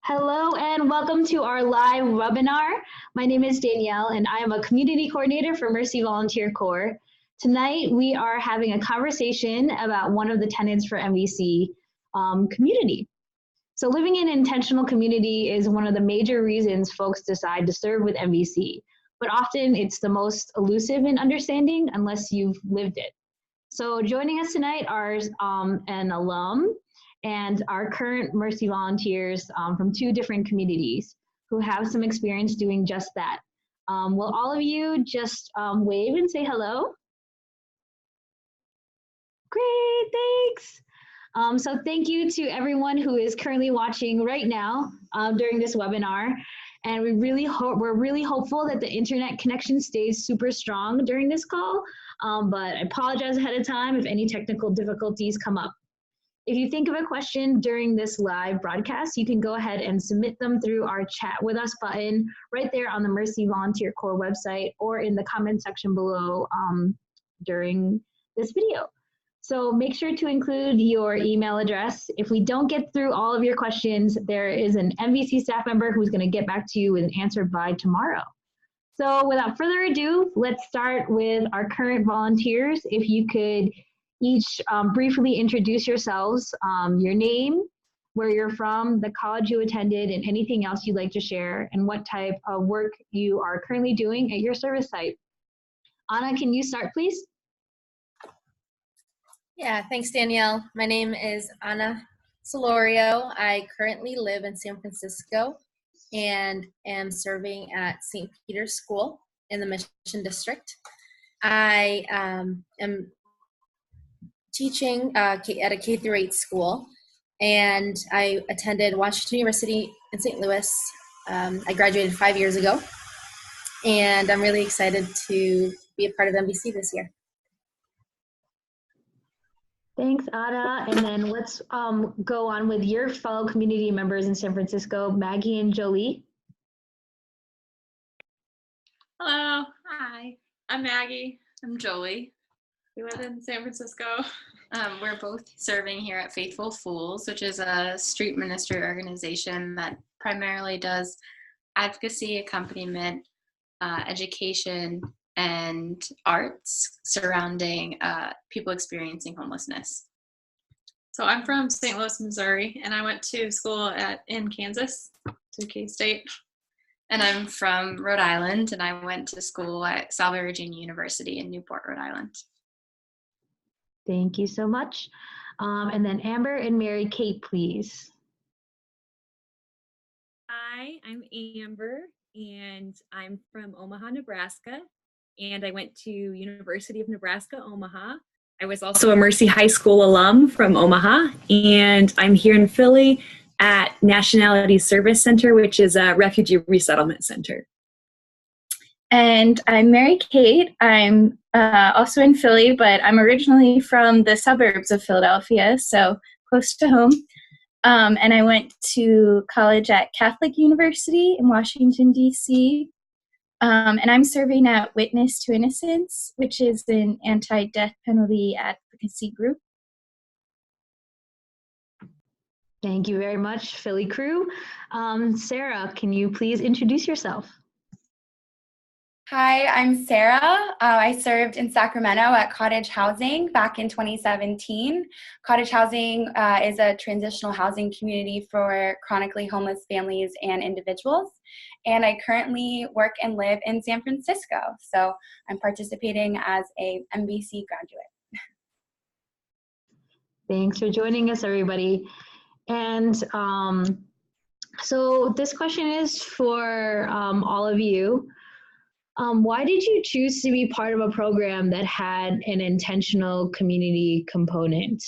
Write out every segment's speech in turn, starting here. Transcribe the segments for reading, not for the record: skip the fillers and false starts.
Hello and welcome to our live webinar. My name is Danielle and I am a community coordinator for Mercy Volunteer Corps. Tonight we are having a conversation about one of the tenets for MVC, community. So living in intentional community is one of the major reasons folks decide to serve with MVC, but often it's the most elusive in understanding unless you've lived it. So joining us tonight are an alum and our current Mercy volunteers from two different communities who have some experience doing just that. Will all of you just wave and say hello? Great, thanks. So thank you to everyone who is currently watching right now during this webinar. And we're really hopeful that the internet connection stays super strong during this call, but I apologize ahead of time if any technical difficulties come up. If you think of a question during this live broadcast, you can go ahead and submit them through our chat with us button right there on the Mercy Volunteer Corps website or in the comment section below during this video. So make sure to include your email address. If we don't get through all of your questions, there is an MVC staff member who's going to get back to you with an answer by tomorrow. So without further ado, let's start with our current volunteers. If you could each briefly introduce yourselves, your name, where you're from, the college you attended, and anything else you'd like to share, and what type of work you are currently doing at your service site. Anna, can you start, please? Yeah, thanks, Danielle. My name is Anna Solorio. I currently live in San Francisco and am serving at St. Peter's School in the Mission District. I am teaching at a K-8 school, and I attended Washington University in St. Louis. I graduated 5 years ago, and I'm really excited to be a part of MVC this year. Thanks, Ada. And then let's go on with your fellow community members in San Francisco, Maggie and Jolie. Hello, hi, I'm Maggie. I'm Jolie. We live in San Francisco. We're both serving here at Faithful Fools, which is a street ministry organization that primarily does advocacy, accompaniment, education, and arts surrounding people experiencing homelessness. So I'm from St. Louis, Missouri, and I went to school in Kansas, to K-State. And I'm from Rhode Island, and I went to school at Salve Regina University in Newport, Rhode Island. Thank you so much. And then Amber and Mary Kate, please. Hi, I'm Amber, and I'm from Omaha, Nebraska, and I went to University of Nebraska, Omaha. I was also a Mercy High School alum from Omaha, and I'm here in Philly at Nationality Service Center, which is a refugee resettlement center. And I'm Mary Kate. I'm also in Philly, but I'm originally from the suburbs of Philadelphia, so close to home. And I went to college at Catholic University in Washington, D.C. And I'm serving at Witness to Innocence, which is an anti-death penalty advocacy group. Thank you very much, Philly crew. Sarah, can you please introduce yourself? Hi, I'm Sarah. I served in Sacramento at Cottage Housing back in 2017. Cottage Housing is a transitional housing community for chronically homeless families and individuals. And I currently work and live in San Francisco. So I'm participating as a MVC graduate. Thanks for joining us, everybody. And so this question is for all of you. Why did you choose to be part of a program that had an intentional community component?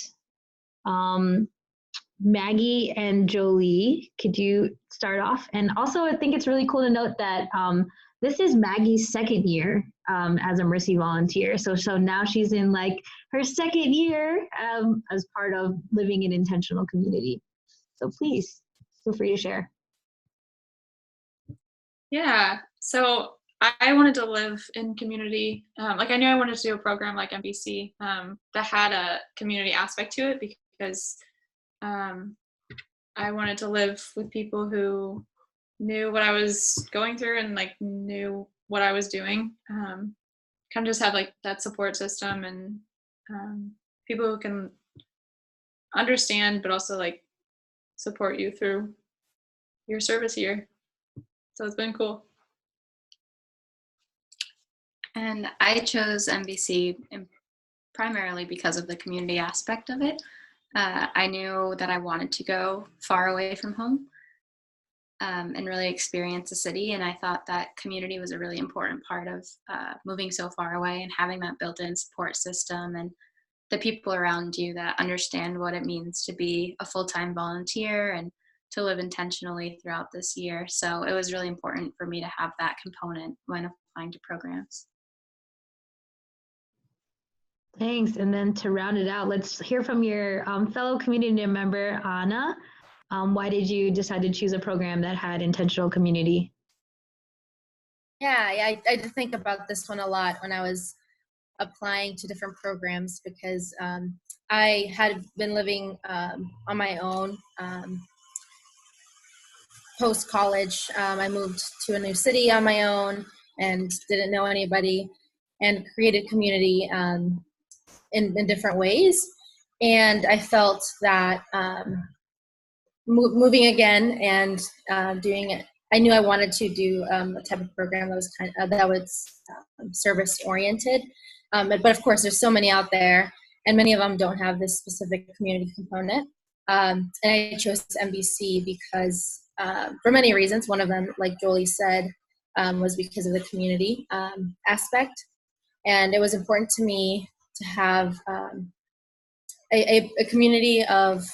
Maggie and Jolie, could you start off? And also, I think it's really cool to note that this is Maggie's second year as a Mercy volunteer. So now she's in like her second year as part of living in intentional community. So please feel free to share. Yeah, so I wanted to live in community. Like I knew I wanted to do a program like MVC that had a community aspect to it because I wanted to live with people who knew what I was going through and like knew what I was doing. Kind of just have like that support system and people who can understand but also like support you through your service year. So it's been cool. And I chose MVC primarily because of the community aspect of it. I knew that I wanted to go far away from home and really experience the city. And I thought that community was a really important part of moving so far away and having that built-in support system and the people around you that understand what it means to be a full-time volunteer and to live intentionally throughout this year. So it was really important for me to have that component when applying to programs. Thanks. And then to round it out, let's hear from your fellow community member, Anna. Why did you decide to choose a program that had intentional community? Yeah, I did think about this one a lot when I was applying to different programs because I had been living on my own post-college. I moved to a new city on my own and didn't know anybody and created community in different ways. And I felt that moving again and doing it, I knew I wanted to do a type of program that was that was service oriented. But of course, there's so many out there, and many of them don't have this specific community component. And I chose MBC because for many reasons. One of them, like Jolie said, was because of the community aspect, and it was important to me to have a community of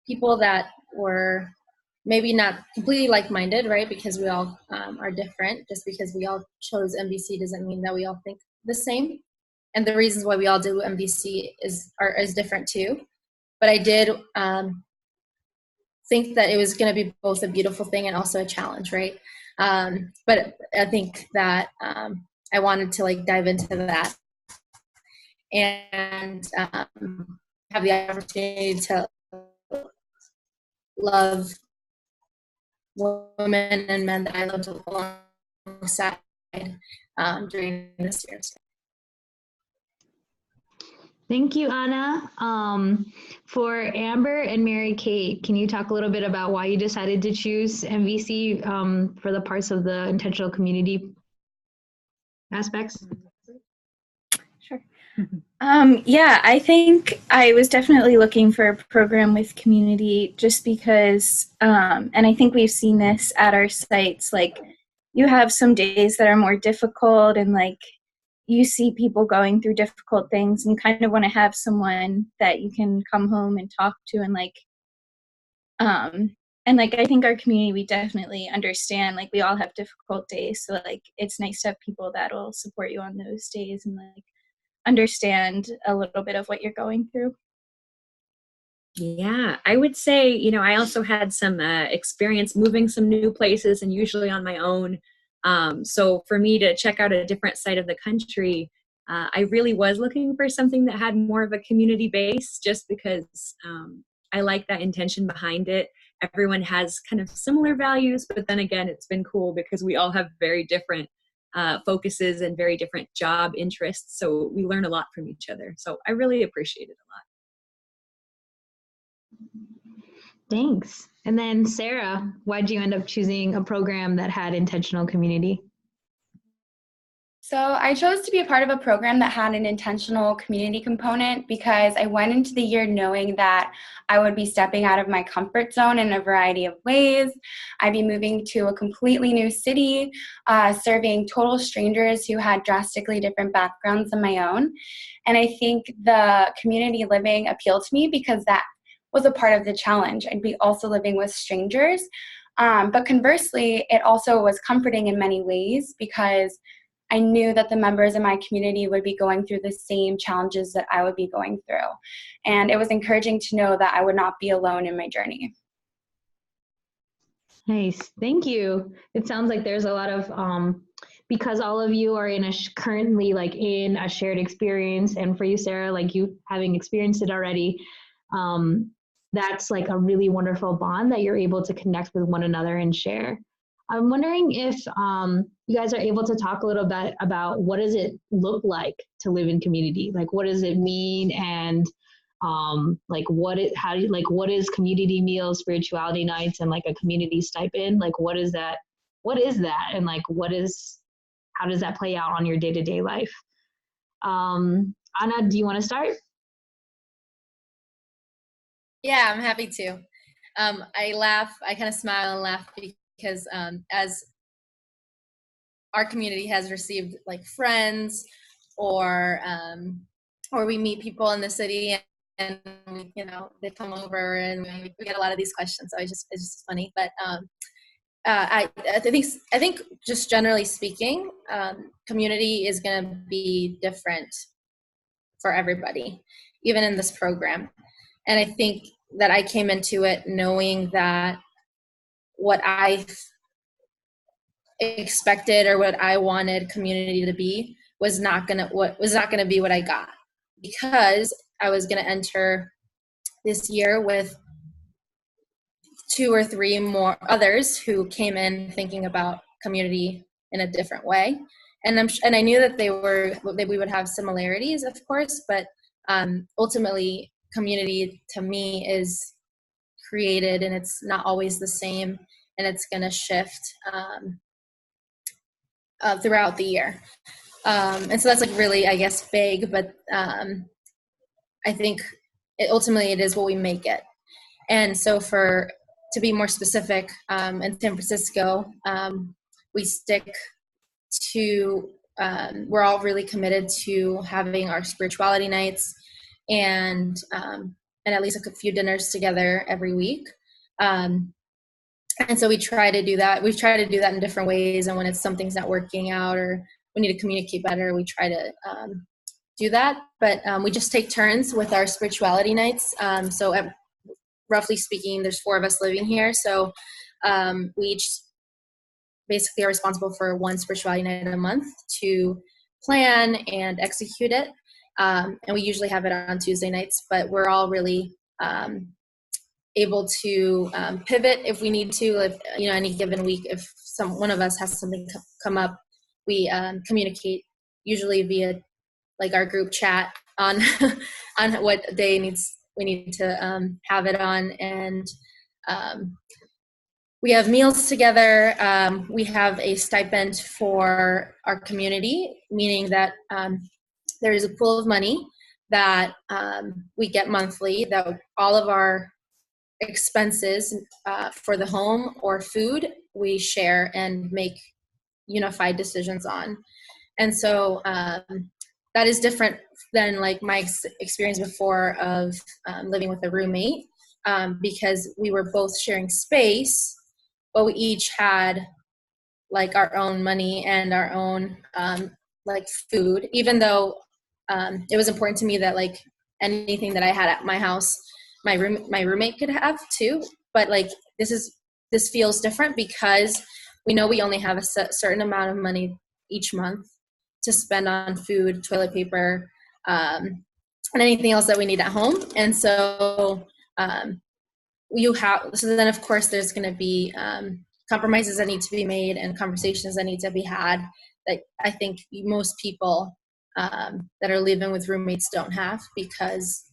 people that were maybe not completely like-minded, right? Because we all are different. Just because we all chose MBC doesn't mean that we all think the same. And the reasons why we all do MBC is different too. But I did think that it was going to be both a beautiful thing and also a challenge, right? But I think that I wanted to like dive into that and have the opportunity to love women and men that I loved alongside during this year. Thank you, Anna. For Amber and Mary Kate, can you talk a little bit about why you decided to choose MVC for the parts of the intentional community aspects? Sure. Yeah, I think I was definitely looking for a program with community just because, and I think we've seen this at our sites, like you have some days that are more difficult and like you see people going through difficult things and you kind of want to have someone that you can come home and talk to and like I think our community, we definitely understand, like we all have difficult days. So like, it's nice to have people that'll support you on those days and like understand a little bit of what you're going through. Yeah, I would say, you know, I also had some experience moving some new places and usually on my own. So for me to check out a different side of the country, I really was looking for something that had more of a community base just because I like that intention behind it. Everyone has kind of similar values, but then again, it's been cool because we all have very different focuses and very different job interests. So we learn a lot from each other. So I really appreciate it a lot. Thanks. And then Sarah, why did you end up choosing a program that had intentional community? So I chose to be a part of a program that had an intentional community component because I went into the year knowing that I would be stepping out of my comfort zone in a variety of ways. I'd be moving to a completely new city, serving total strangers who had drastically different backgrounds than my own. And I think the community living appealed to me because that was a part of the challenge. I'd be also living with strangers. But conversely, it also was comforting in many ways because I knew that the members in my community would be going through the same challenges that I would be going through. And it was encouraging to know that I would not be alone in my journey. Nice. Thank you. It sounds like there's a lot of, because all of you are in currently like in a shared experience, and for you, Sarah, like you having experienced it already, that's like a really wonderful bond that you're able to connect with one another and share. I'm wondering if you guys are able to talk a little bit about what does it look like to live in community? Like, what does it mean? And like, what is community meals, spirituality nights, and like a community stipend? Like, what is that? What is that? And like, how does that play out on your day-to-day life? Anna, do you want to start? Yeah, I'm happy to. I kind of smile and laugh because as our community has received like friends or we meet people in the city and they come over and we get a lot of these questions. So it's just funny. But I think just generally speaking, community is going to be different for everybody, even in this program. And I think that I came into it knowing that what I expected or what I wanted community to be was not gonna be what I got, because I was gonna enter this year with 2 or 3 more others who came in thinking about community in a different way, and I knew that we would have similarities, of course, but ultimately community to me is created and it's not always the same, and it's going to shift throughout the year, and so that's like really, I guess, vague, but I think ultimately it is what we make it. And so to be more specific, in San Francisco, we stick to we're all really committed to having our spirituality nights and at least a few dinners together every week. And so we try to do that. We've tried to do that in different ways. And when it's something's not working out or we need to communicate better, we try to do that. But we just take turns with our spirituality nights. So roughly speaking, there's 4 of us living here. So we each basically are responsible for one spirituality night a month to plan and execute it. And we usually have it on Tuesday nights, but we're all really able to pivot if we need to. If any given week, if one of us has something come up, we communicate usually via like our group chat on on what day we need to have it on, and we have meals together. We have a stipend for our community, meaning that there is a pool of money that we get monthly that all of our expenses for the home or food we share and make unified decisions on. And so that is different than like my experience before of living with a roommate, because we were both sharing space, but we each had like our own money and our own like food, even though it was important to me that like anything that I had at my house, my roommate could have too. But like this feels different because we know we only have a certain amount of money each month to spend on food, toilet paper, and anything else that we need at home. And so so then of course there's going to be compromises that need to be made and conversations that need to be had that I think most people that are living with roommates don't have, because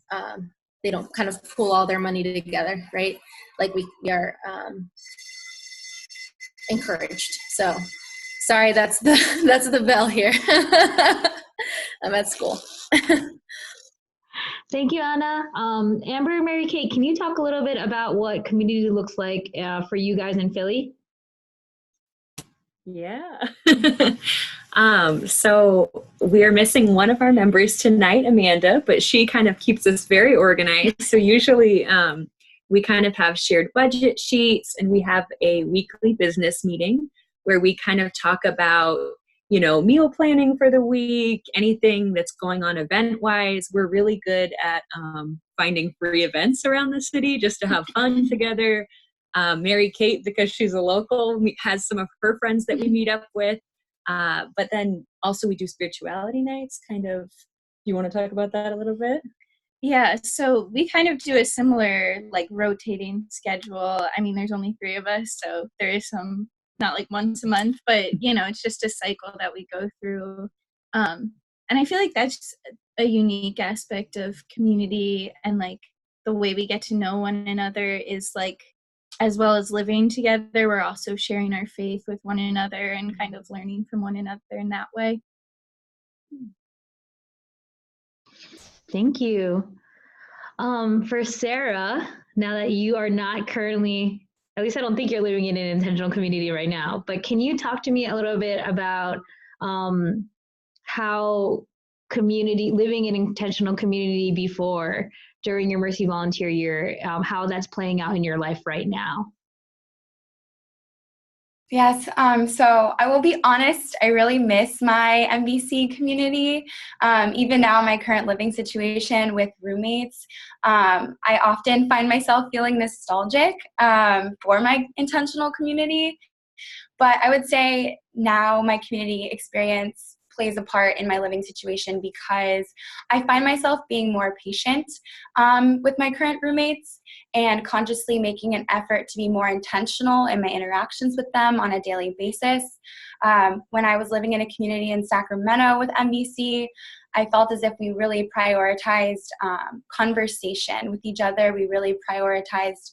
they don't kind of pool all their money together, right? Like we are encouraged. So sorry, that's the bell here. I'm at school. Thank you, Anna. Amber and Mary Kate, can you talk a little bit about what community looks like for you guys in Philly? Yeah. So we are missing one of our members tonight, Amanda, but she kind of keeps us very organized. So usually we kind of have shared budget sheets, and we have a weekly business meeting where we kind of talk about, meal planning for the week, anything that's going on event-wise. We're really good at finding free events around the city just to have fun together. Mary Kate, because she's a local, has some of her friends that we meet up with. But then also we do spirituality nights, kind of. You want to talk about that a little bit? Yeah, so we kind of do a similar like rotating schedule. I mean, there's only 3 of us, so there is some, not like once a month, but it's just a cycle that we go through. And I feel like that's a unique aspect of community, and like the way we get to know one another is like, as well as living together, we're also sharing our faith with one another and kind of learning from one another in that way. Thank you. For Sarah, now that you are not currently, at least I don't think you're living in an intentional community right now, but can you talk to me a little bit about how living in intentional community before, during your Mercy Volunteer year, how that's playing out in your life right now? Yes, so I will be honest, I really miss my MVC community. Even now in my current living situation with roommates, I often find myself feeling nostalgic for my intentional community. But I would say now my community experience plays a part in my living situation because I find myself being more patient with my current roommates and consciously making an effort to be more intentional in my interactions with them on a daily basis. When I was living in a community in Sacramento with MVC, I felt as if we really prioritized conversation with each other. We really prioritized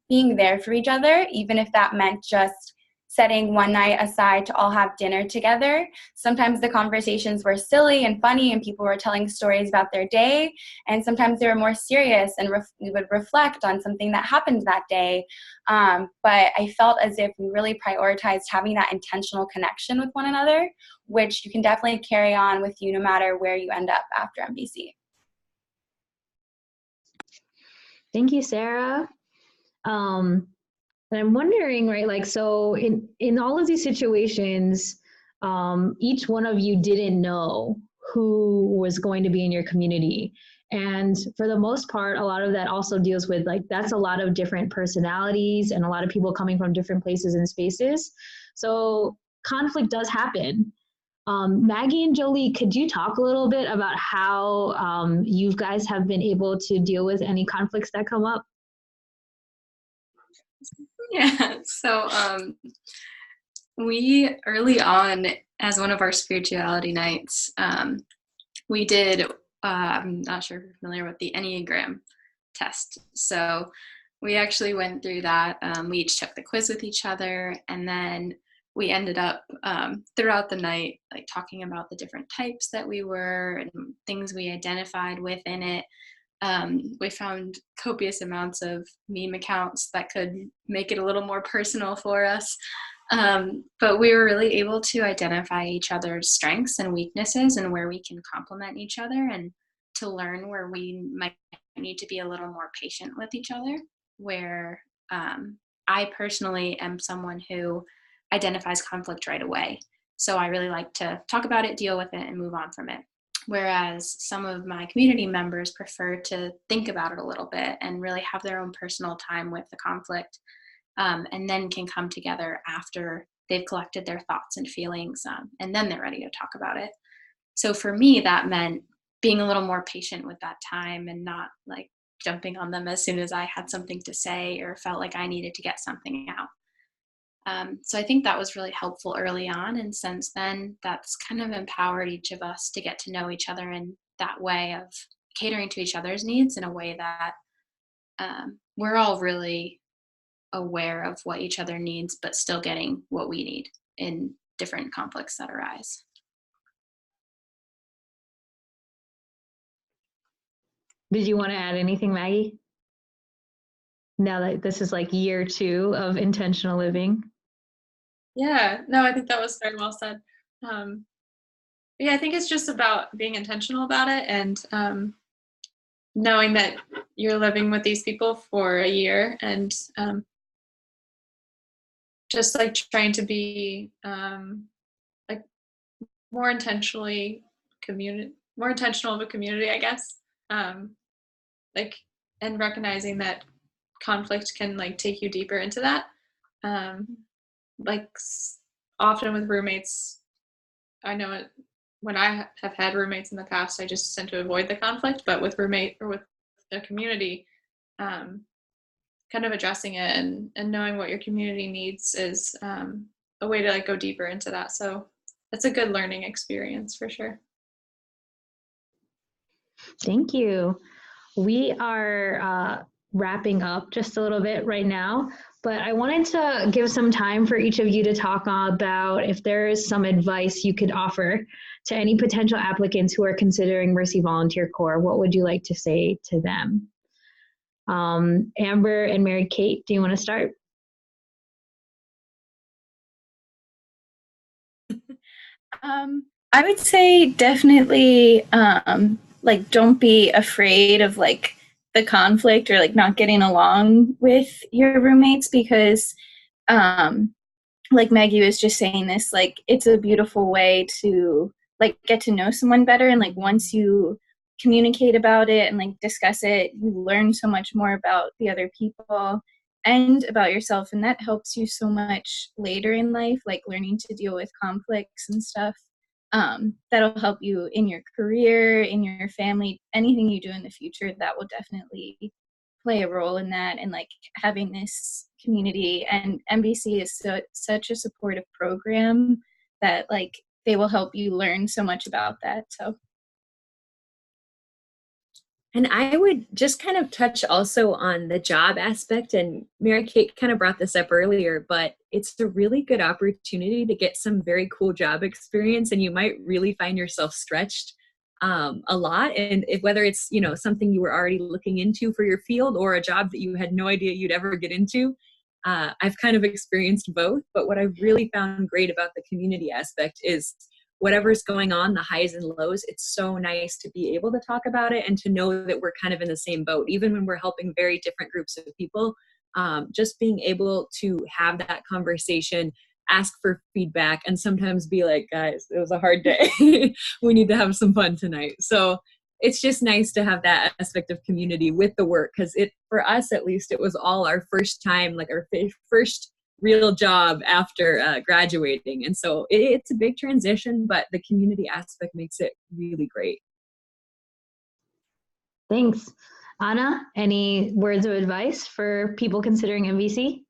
being there for each other, even if that meant just setting one night aside to all have dinner together. Sometimes the conversations were silly and funny and people were telling stories about their day, and sometimes they were more serious and we would reflect on something that happened that day. But I felt as if we really prioritized having that intentional connection with one another, which you can definitely carry on with you no matter where you end up after MVC. Thank you, Sarah. And I'm wondering, right, like, so in all of these situations, each one of you didn't know who was going to be in your community. And for the most part, a lot of that also deals with, like, that's a lot of different personalities and a lot of people coming from different places and spaces. So conflict does happen. Maggie and Jolie, could you talk a little bit about how you guys have been able to deal with any conflicts that come up? Yeah, so we early on, as one of our spirituality nights, we did, I'm not sure if you're familiar with the Enneagram test. So we actually went through that. We each took the quiz with each other, and then we ended up throughout the night, like, talking about the different types that we were and things we identified within it. We found copious amounts of meme accounts that could make it a little more personal for us. But we were really able to identify each other's strengths and weaknesses and where we can complement each other, and to learn where we might need to be a little more patient with each other, where I personally am someone who identifies conflict right away. So I really like to talk about it, deal with it, and move on from it. Whereas some of my community members prefer to think about it a little bit and really have their own personal time with the conflict, and then can come together after they've collected their thoughts and feelings, and then they're ready to talk about it. So for me, that meant being a little more patient with that time and not, like, jumping on them as soon as I had something to say or felt like I needed to get something out. So I think that was really helpful early on, and since then that's kind of empowered each of us to get to know each other in that way of catering to each other's needs in a way that we're all really aware of what each other needs, but still getting what we need in different conflicts that arise. Did you want to add anything, Maggie? Now that this is like year 2 of intentional living. Yeah, no, I think that was very well said. Yeah, I think it's just about being intentional about it, and knowing that you're living with these people for a year, and just like trying to be like more intentional of a community, I guess. Like, and recognizing that conflict can, like, take you deeper into that. Like, often with roommates, I know it when I have had roommates in the past, I just tend to avoid the conflict, but with roommate or with the community, kind of addressing it and knowing what your community needs is a way to like go deeper into that. So it's a good learning experience for sure. Thank you. We are wrapping up just a little bit right now, but I wanted to give some time for each of you to talk about if there is some advice you could offer to any potential applicants who are considering Mercy Volunteer Corps. What would you like to say to them? Amber and Mary Kate, do you want to start? I would say definitely like don't be afraid of like the conflict or like not getting along with your roommates, because like Maggie was just saying this, like it's a beautiful way to like get to know someone better, and like once you communicate about it and like discuss it, you learn so much more about the other people and about yourself, and that helps you so much later in life, like learning to deal with conflicts and stuff. That'll help you in your career, in your family, anything you do in the future. That will definitely play a role in that. And like having this community, and MBC is such a supportive program that like they will help you learn so much about that. So. And I would just kind of touch also on the job aspect, and Mary Kate kind of brought this up earlier, but it's a really good opportunity to get some very cool job experience, and you might really find yourself stretched a lot. And whether it's, you know, something you were already looking into for your field or a job that you had no idea you'd ever get into, I've kind of experienced both. But what I've really found great about the community aspect is whatever's going on, the highs and lows, it's so nice to be able to talk about it and to know that we're kind of in the same boat, even when we're helping very different groups of people. Just being able to have that conversation, ask for feedback, and sometimes be like, guys, it was a hard day. We need to have some fun tonight. So it's just nice to have that aspect of community with the work, because it, for us at least, it was all our first time, like our first real job after graduating. And so it's a big transition, but the community aspect makes it really great. Thanks. Anna, any words of advice for people considering MVC?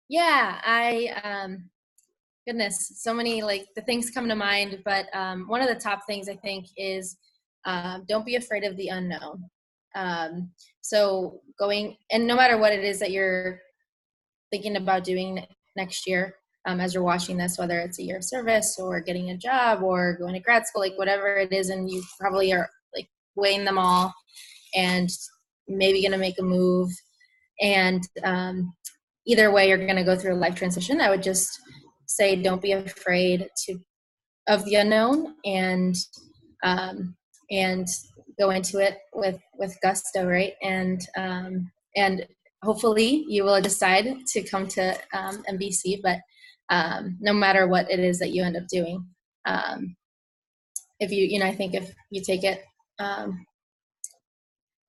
Yeah, goodness, so many like the things come to mind, but one of the top things I think is don't be afraid of the unknown. So going, and no matter what it is that you're thinking about doing next year, as you're watching this, whether it's a year of service or getting a job or going to grad school, like whatever it is, and you probably are like weighing them all and maybe going to make a move. And either way, you're going to go through a life transition. I would just say, don't be afraid of the unknown, and go into it with gusto, right? And hopefully you will decide to come to MBC, but no matter what it is that you end up doing, if I think if you take it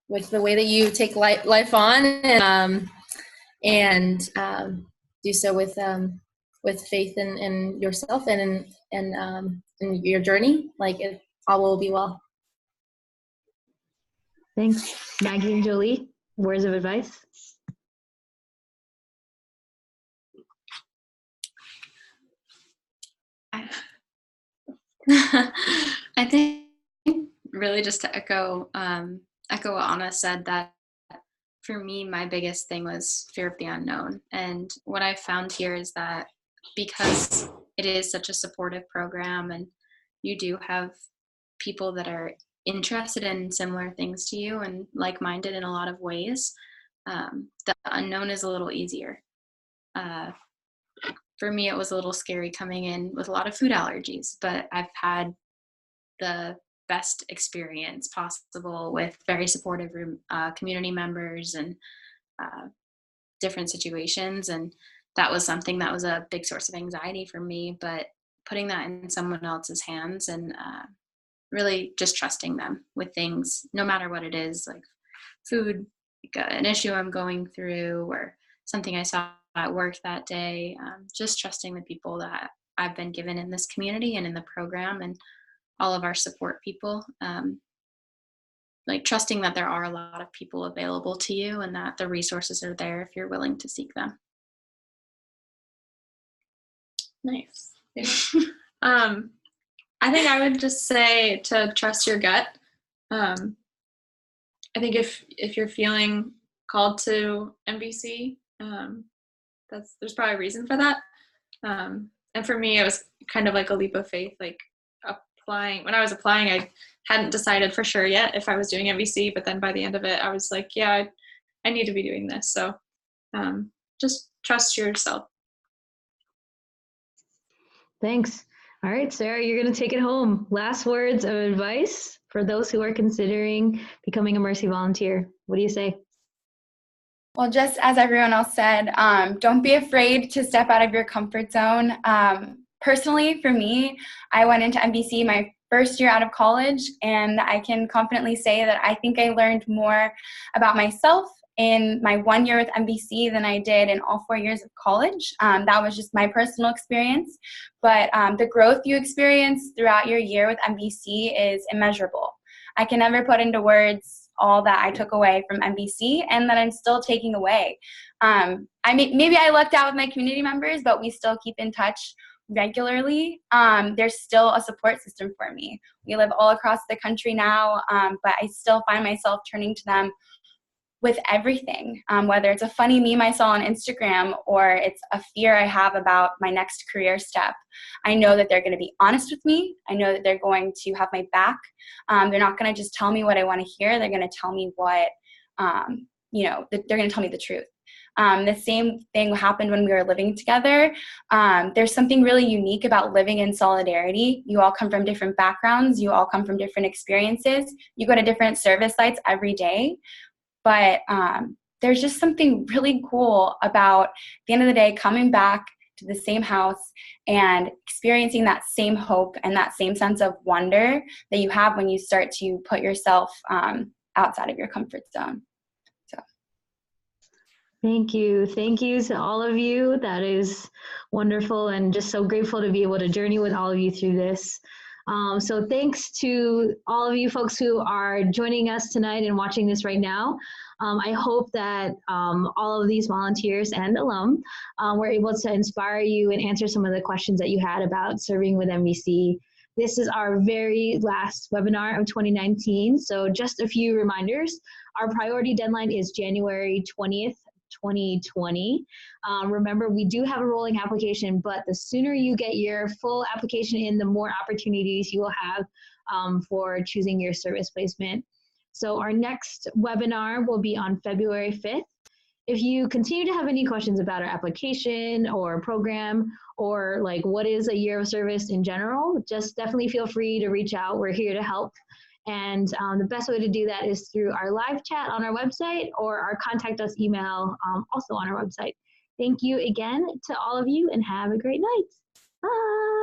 with the way that you take life on, and do so with faith in yourself and in your journey, like it all will be well. Thanks. Maggie and Jolie, words of advice? I think really just to echo what Anna said, that for me, my biggest thing was fear of the unknown. And what I found here is that because it is such a supportive program and you do have people that are interested in similar things to you and like-minded in a lot of ways, the unknown is a little easier. For me, it was a little scary coming in with a lot of food allergies, but I've had the best experience possible with very supportive community members and different situations. And that was something that was a big source of anxiety for me, but putting that in someone else's hands and really just trusting them with things, no matter what it is, like food, like an issue I'm going through or something I saw at work that day, just trusting the people that I've been given in this community and in the program, and all of our support people. Like trusting that there are a lot of people available to you and that the resources are there if you're willing to seek them. Nice. Yeah. I think I would just say to trust your gut. I think if you're feeling called to MBC, there's probably a reason for that. And for me, it was kind of like a leap of faith, like applying. When I was applying, I hadn't decided for sure yet if I was doing MBC, but then by the end of it, I was like, yeah, I need to be doing this. So just trust yourself. Thanks. All right, Sarah, you're going to take it home. Last words of advice for those who are considering becoming a Mercy volunteer. What do you say? Well, just as everyone else said, don't be afraid to step out of your comfort zone. Personally, for me, I went into MBC my first year out of college, and I can confidently say that I think I learned more about myself in my 1 year with MBC than I did in all 4 years of college. That was just my personal experience. But the growth you experience throughout your year with MBC is immeasurable. I can never put into words all that I took away from MBC and that I'm still taking away. Maybe I lucked out with my community members, but we still keep in touch regularly. There's still a support system for me. We live all across the country now, but I still find myself turning to them with everything, whether it's a funny meme I saw on Instagram or it's a fear I have about my next career step. I know that they're going to be honest with me. I know that they're going to have my back. They're not going to just tell me what I want to hear. They're going to tell me what, they're going to tell me the truth. The same thing happened when we were living together. There's something really unique about living in solidarity. You all come from different backgrounds. You all come from different experiences. You go to different service sites every day. But there's just something really cool about, at the end of the day, coming back to the same house and experiencing that same hope and that same sense of wonder that you have when you start to put yourself outside of your comfort zone. Thank you. Thank you to all of you. That is wonderful, and just so grateful to be able to journey with all of you through this. So thanks to all of you folks who are joining us tonight and watching this right now. I hope that all of these volunteers and alum were able to inspire you and answer some of the questions that you had about serving with MBC. This is our very last webinar of 2019, so just a few reminders. Our priority deadline is January 20th, 2020. Remember, we do have a rolling application, but the sooner you get your full application in, the more opportunities you will have for choosing your service placement. So our next webinar will be on February 5th. If you continue to have any questions about our application or program, or like what is a year of service in general, just definitely feel free to reach out. We're here to help. And the best way to do that is through our live chat on our website or our contact us email also on our website. Thank you again to all of you and have a great night. Bye.